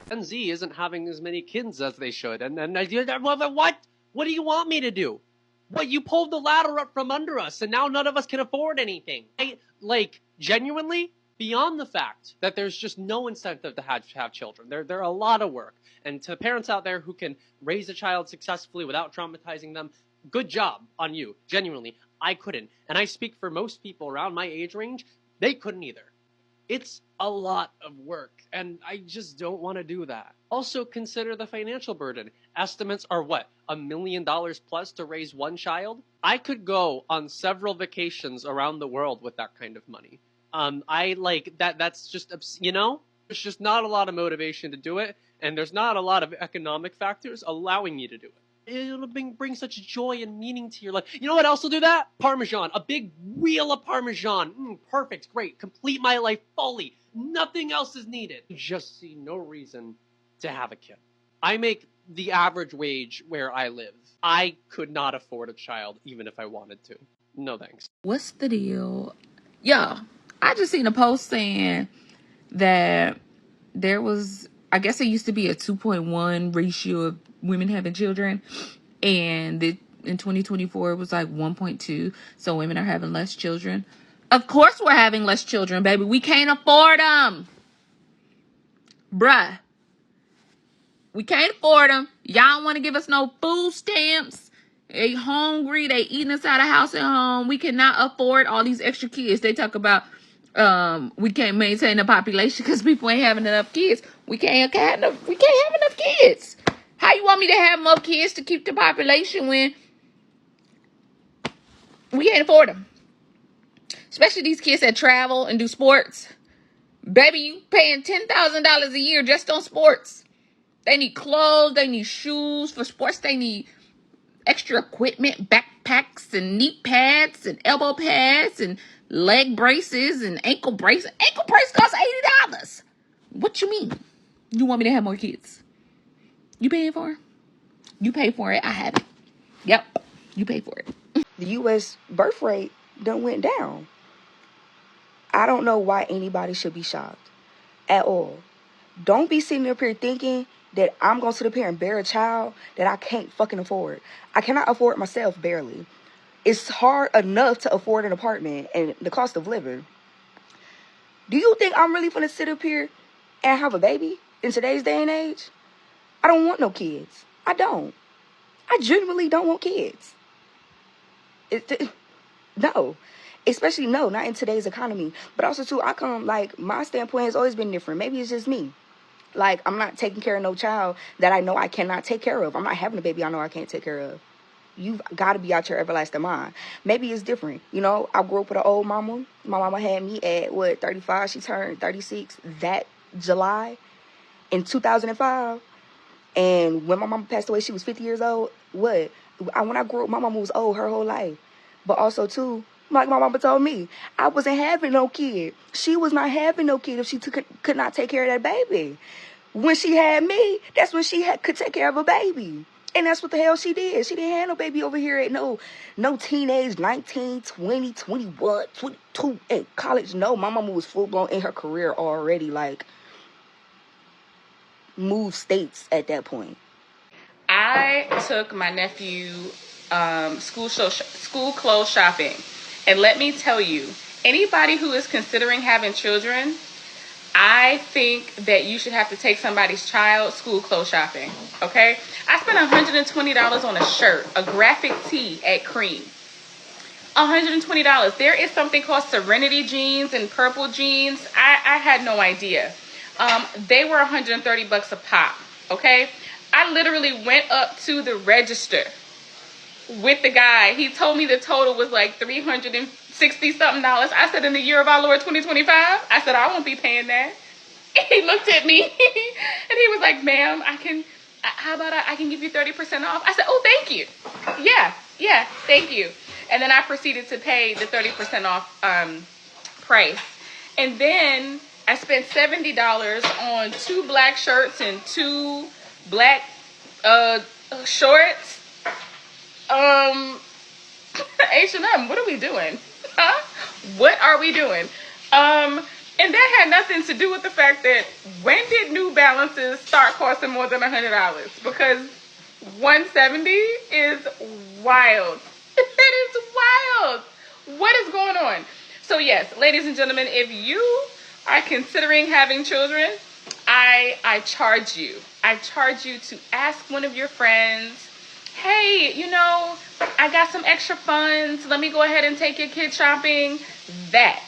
Gen Z isn't having as many kids as they should. And what? What do you want me to do? What, you pulled the ladder up from under us and now none of us can afford anything. Genuinely, beyond the fact that there's just no incentive to have children. They're a lot of work. And to parents out there who can raise a child successfully without traumatizing them, good job on you. Genuinely, I couldn't. And I speak for most people around my age range, they couldn't either. It's a lot of work, and I just don't want to do that. Also, consider the financial burden. Estimates are what? $1 million plus to raise one child? I could go on several vacations around the world with that kind of money. I like that. That's just, there's just not a lot of motivation to do it, and there's not a lot of economic factors allowing you to do it. It'll bring such joy and meaning to your life. You know what else will do that? Parmesan. A big wheel of Parmesan. Perfect. Great. Complete my life fully. Nothing else is needed. Just see no reason to have a kid. I make the average wage where I live. I could not afford a child even if I wanted to. No thanks. What's the deal? Yeah, I just seen a post saying that there was, I guess it used to be a 2.1 ratio of women having children, and in 2024 it was like 1.2, so women are having less children. Of course we're having less children, baby. We can't afford them, bruh. We can't afford them. Y'all don't want to give us no food stamps. They hungry. They eating us out of house and home. We cannot afford all these extra kids. They talk about we can't maintain the population because people ain't having enough kids. We can't have enough kids. How you want me to have more kids to keep the population when we can't afford them? Especially these kids that travel and do sports. Baby, you paying $10,000 a year just on sports. They need clothes. They need shoes for sports. They need extra equipment, backpacks and knee pads and elbow pads and leg braces and ankle braces. Ankle brace costs $80. What you mean? You want me to have more kids? You paying for it? You pay for it. I have it. Yep. You pay for it. The U.S. birth rate done went down. I don't know why anybody should be shocked at all. Don't be sitting up here thinking that I'm going to sit up here and bear a child that I can't fucking afford. I cannot afford myself, barely. It's hard enough to afford an apartment and the cost of living. Do you think I'm really going to sit up here and have a baby in today's day and age? I don't want no kids. I don't. I genuinely don't want kids. No. Especially, no, not in today's economy. But also, too, my standpoint has always been different. Maybe it's just me. Like, I'm not taking care of no child that I know I cannot take care of. I'm not having a baby I know I can't take care of. You've got to be out your everlasting mind. Maybe it's different. I grew up with an old mama. My mama had me at, 35? She turned 36 that July in 2005. And when my mama passed away, she was 50 years old. When I grew up, my mama was old her whole life. But also, too, like my mama told me, I wasn't having no kid. She was not having no kid if she could not take care of that baby. When she had me, that's when she could take care of a baby. And that's what the hell she did. She didn't have no baby over here at no teenage, 19, 20, 21, 22 in college. No, my mama was full-blown in her career already, like, moved states at that point. I took my nephew school clothes shopping. And let me tell you, anybody who is considering having children, I think that you should have to take somebody's child school clothes shopping, okay? I spent $120 on a shirt, a graphic tee at Cream. $120. There is something called Serenity jeans and purple jeans. I had no idea. They were $130 a pop, okay? I literally went up to the register with the guy. He told me the total was like $360 something. I said, in the year of our Lord 2025, I said, I won't be paying that. And he looked at me and he was like, ma'am, how about I can give you 30% off? I said, oh, thank you. Yeah, thank you. And then I proceeded to pay the 30% off price. And then I spent $70 on 2 black shirts and 2 black shorts. H&M, what are we doing? Huh? What are we doing? And that had nothing to do with the fact that when did New Balances start costing more than $100? Because 170 is wild. It is wild. What is going on? So yes, ladies and gentlemen, if you are considering having children, I charge you. I charge you to ask one of your friends, hey, I got some extra funds. Let me go ahead and take your kid shopping. That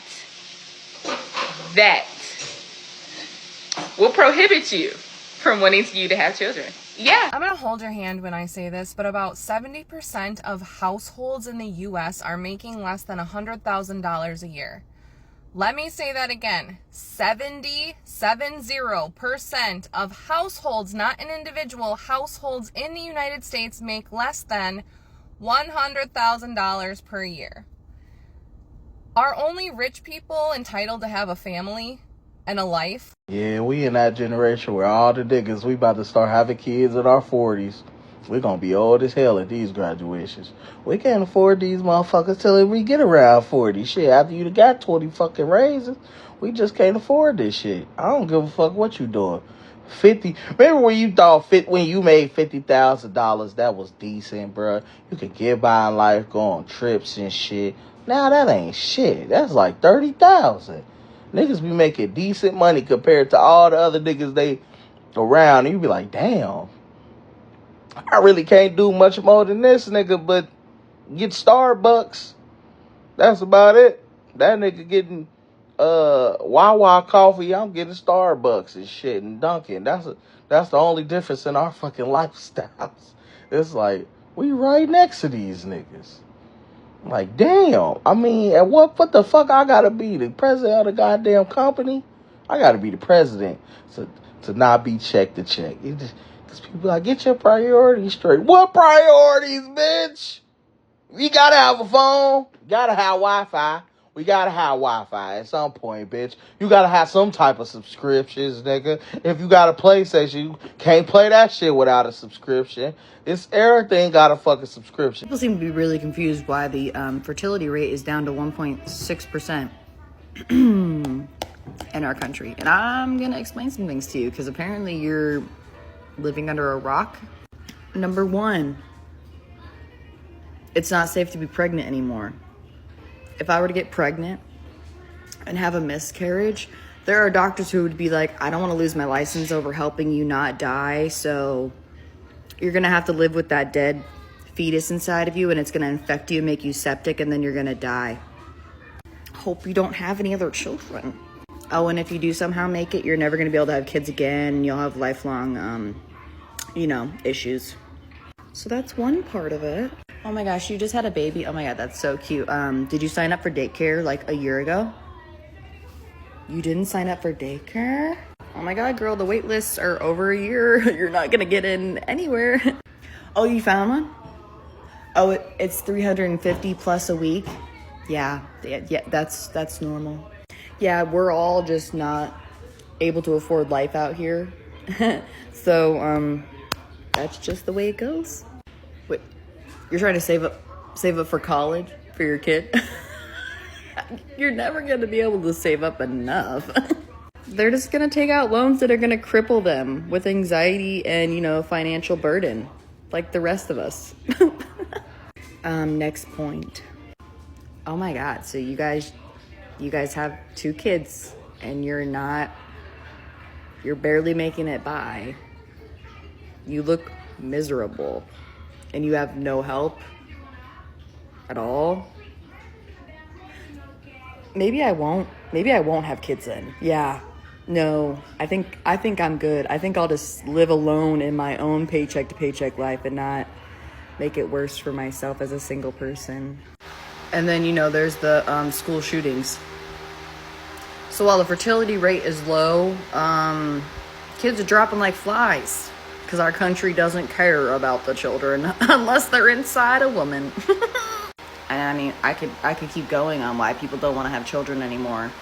will prohibit you from wanting you to have children. Yeah. I'm going to hold your hand when I say this, but about 70% of households in the U.S. are making less than $100,000 a year. Let me say that again. 70% of households, not an individual, households in the United States make less than $100,000 per year. Are only rich people entitled to have a family and a life? Yeah, we in that generation where all the niggas, we about to start having kids in our 40s. We're going to be old as hell at these graduations. We can't afford these motherfuckers till we get around 40. Shit, after you got 20 fucking raises, we just can't afford this shit. I don't give a fuck what you doing. 50. Remember when you thought when you made $50,000, that was decent, bro? You could get by in life, go on trips and shit. Now that ain't shit. That's like 30,000. Niggas be making decent money compared to all the other niggas they around. And you be like, damn, I really can't do much more than this nigga, but get Starbucks. That's about it. That nigga getting Wawa coffee, I'm getting Starbucks and shit and Dunkin'. That's the only difference in our fucking lifestyles. It's like we right next to these niggas. Like, damn. I mean, at what the fuck I gotta be? The president of the goddamn company? I gotta be the president to not be check to check. Because people like, get your priorities straight. What priorities, bitch? You gotta have a phone. Gotta have Wi-Fi. We gotta have Wi-Fi at some point, bitch. You gotta have some type of subscriptions, nigga. If you got a PlayStation, you can't play that shit without a subscription. It's everything got a fucking subscription. People seem to be really confused why the fertility rate is down to 1.6% in our country. And I'm gonna explain some things to you because apparently you're living under a rock. Number one, it's not safe to be pregnant anymore. If I were to get pregnant and have a miscarriage, there are doctors who would be like, I don't want to lose my license over helping you not die, so you're going to have to live with that dead fetus inside of you, and it's going to infect you and make you septic, and then you're going to die. Hope you don't have any other children. Oh, and if you do somehow make it, you're never going to be able to have kids again, and you'll have lifelong, issues. So that's one part of it. Oh my gosh, you just had a baby. Oh my God, that's so cute. Did you sign up for daycare like a year ago? You didn't sign up for daycare? Oh my God, girl, the wait lists are over a year. You're not gonna get in anywhere. Oh, you found one? Oh, it's 350 plus a week. Yeah, that's normal. Yeah, we're all just not able to afford life out here. So, that's just the way it goes. Wait, you're trying to save up for college for your kid? You're never going to be able to save up enough. They're just going to take out loans that are going to cripple them with anxiety and, financial burden, like the rest of us. Next point. Oh my God. So you guys have 2 kids and you're barely making it by. You look miserable and you have no help at all. Maybe I won't have kids then. Yeah. No, I think I'm good. I think I'll just live alone in my own paycheck to paycheck life and not make it worse for myself as a single person. And then, there's the school shootings. So while the fertility rate is low, kids are dropping like flies because our country doesn't care about the children unless they're inside a woman. And I mean, I could keep going on why people don't want to have children anymore.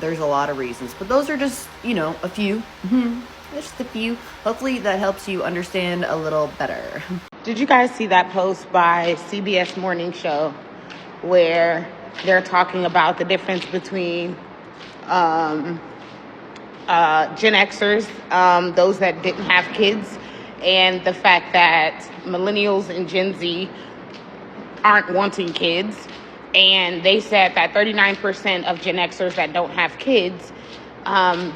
There's a lot of reasons, but those are just, a few. Just a few. Hopefully that helps you understand a little better. Did you guys see that post by CBS Morning Show where they're talking about the difference between Gen Xers, those that didn't have kids, and the fact that millennials and Gen Z aren't wanting kids. And they said that 39% of Gen Xers that don't have kids,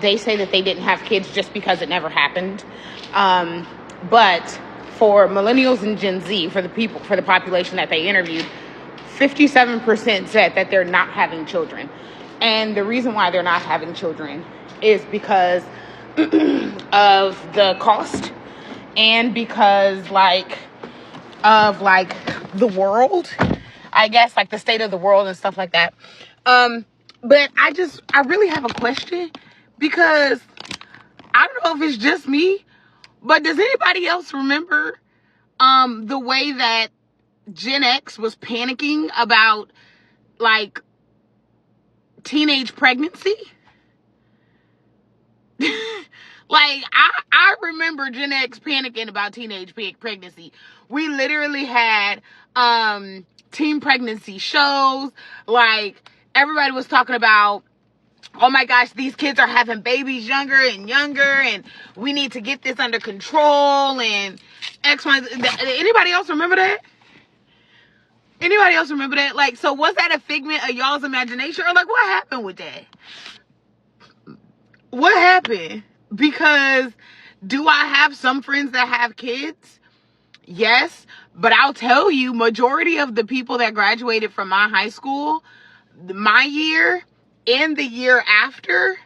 they say that they didn't have kids just because it never happened. But for millennials and Gen Z, for the population that they interviewed, 57% said that they're not having children. And the reason why they're not having children is because of the cost and because of the world, I guess, like the state of the world and stuff like that. But I really have a question, because I don't know if it's just me, but does anybody else remember the way that Gen X was panicking about like teenage pregnancy? Like, I remember Gen X panicking about teenage pregnancy. We literally had teen pregnancy shows. Like, everybody was talking about, oh my gosh, these kids are having babies younger and younger, and we need to get this under control, and X, Y, Z. Anybody else remember that? Anybody else remember that? Like, so was that a figment of y'all's imagination? Or like, what happened with that? What happened? Because do I have some friends that have kids? Yes. But I'll tell you, majority of the people that graduated from my high school, my year and the year after,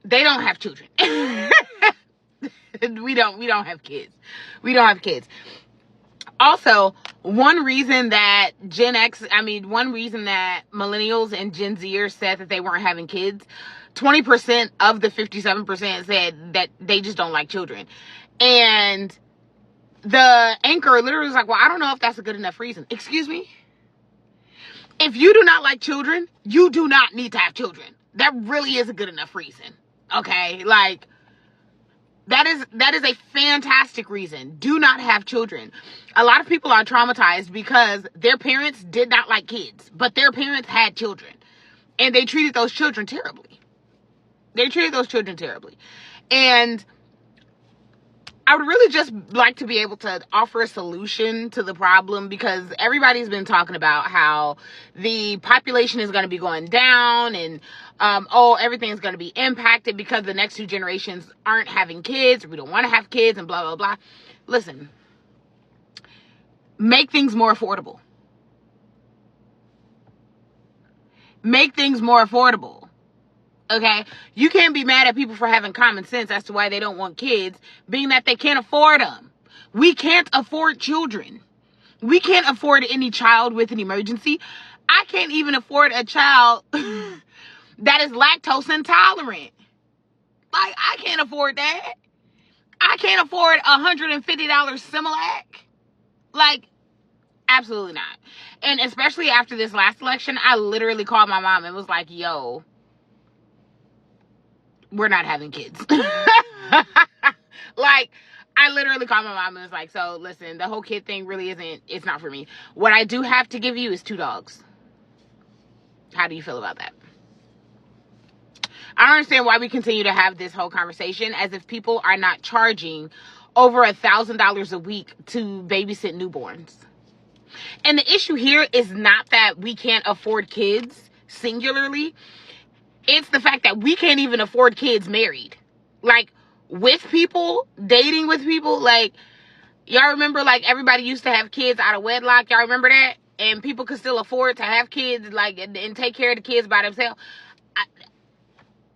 they don't have children. We don't have kids. We don't have kids. Also, one reason that millennials and Gen Zers said that they weren't having kids, 20% of the 57% said that they just don't like children. And the anchor literally was like, well, I don't know if that's a good enough reason. Excuse me? If you do not like children, you do not need to have children. That really is a good enough reason. Okay? Like, that is a fantastic reason. Do not have children. A lot of people are traumatized because their parents did not like kids, but their parents had children, and they treated those children terribly. And I would really just like to be able to offer a solution to the problem, because everybody's been talking about how the population is going to be going down, and everything's going to be impacted because the next two generations aren't having kids, or we don't want to have kids, and blah, blah, blah. Listen, make things more affordable. Make things more affordable. Okay? You can't be mad at people for having common sense as to why they don't want kids, being that they can't afford them. We can't afford children. We can't afford any child with an emergency. I can't even afford a child that is lactose intolerant. Like, I can't afford that. I can't afford $150 Similac. Like, absolutely not. And especially after this last election, I literally called my mom and was like, yo, we're not having kids. Like, I literally called my mom and was like, so listen, the whole kid thing really it's not for me. What I do have to give you is 2 dogs. How do you feel about that? I don't understand why we continue to have this whole conversation as if people are not charging over $1,000 a week to babysit newborns. And the issue here is not that we can't afford kids singularly. It's the fact that we can't even afford kids married. Like, with people, dating with people. Like, y'all remember, like, everybody used to have kids out of wedlock? Y'all remember that? And people could still afford to have kids, like, and take care of the kids by themselves.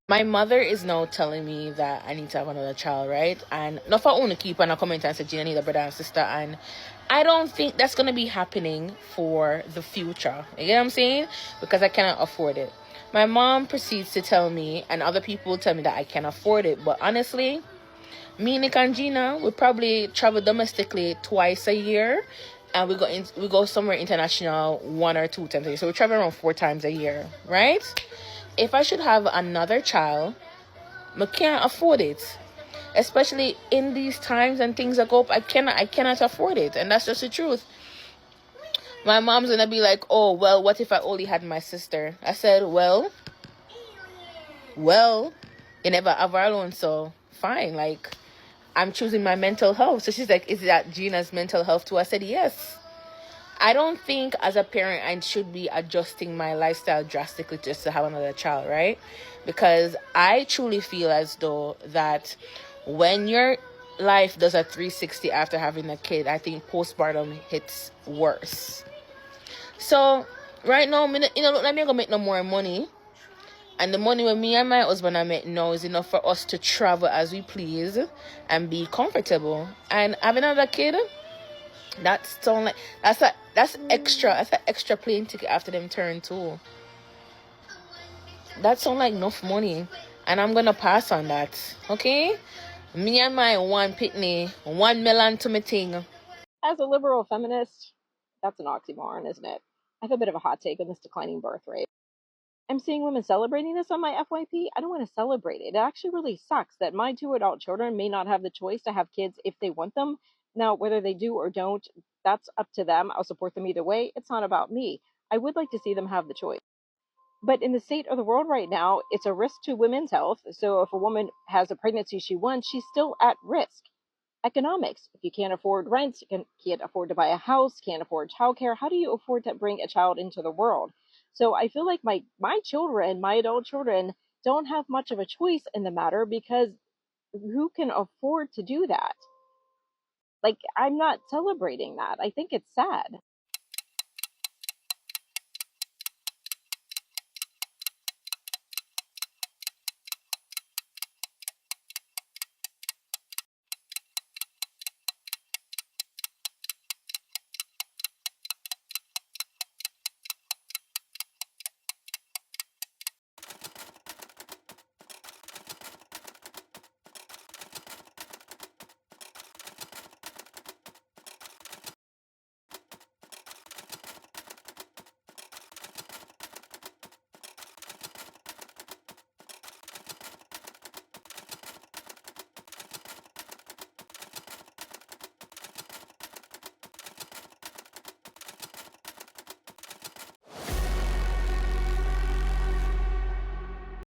My mother is now telling me that I need to have another child, right? And not for only keep on a comment and say, Gina, I need a brother and sister. And I don't think that's going to be happening for the future. You get what I'm saying? Because I cannot afford it. My mom proceeds to tell me, and other people tell me that I can afford it. But honestly, me, Nick, and Gina, we probably travel domestically twice a year. And we go somewhere international 1 or 2 times a year. So we travel around 4 times a year, right? If I should have another child, I can't afford it. Especially in these times and things that go up, I cannot afford it. And that's just the truth. My mom's gonna be like, oh, well, what if I only had my sister? I said, well, well, you never have her alone, so fine. Like, I'm choosing my mental health. So she's like, is that Gina's mental health too? I said, yes. I don't think as a parent I should be adjusting my lifestyle drastically just to have another child, right? Because I truly feel as though that when your life does a 360 after having a kid, I think postpartum hits worse. So right now, look, I'm not gonna make no more money. And the money with me and my husband I make now is enough for us to travel as we please and be comfortable. And having another kid, that's sound like that's extra. That's an extra plane ticket after them turn too. That sound like enough money, and I'm gonna pass on that. Okay, me and my one pitney, 1 million to me thing. As a liberal feminist, that's an oxymoron, isn't it? I have a bit of a hot take on this declining birth rate. I'm seeing women celebrating this on my FYP. I don't want to celebrate it. It actually really sucks that my 2 adult children may not have the choice to have kids if they want them. Now, whether they do or don't, that's up to them. I'll support them either way. It's not about me. I would like to see them have the choice. But in the state of the world right now, it's a risk to women's health. So if a woman has a pregnancy she wants, she's still at risk. Economics. If you can't afford rent, can't afford to buy a house, can't afford childcare, how do you afford to bring a child into the world? So I feel like my children, my adult children, don't have much of a choice in the matter because who can afford to do that? Like, I'm not celebrating that. I think it's sad.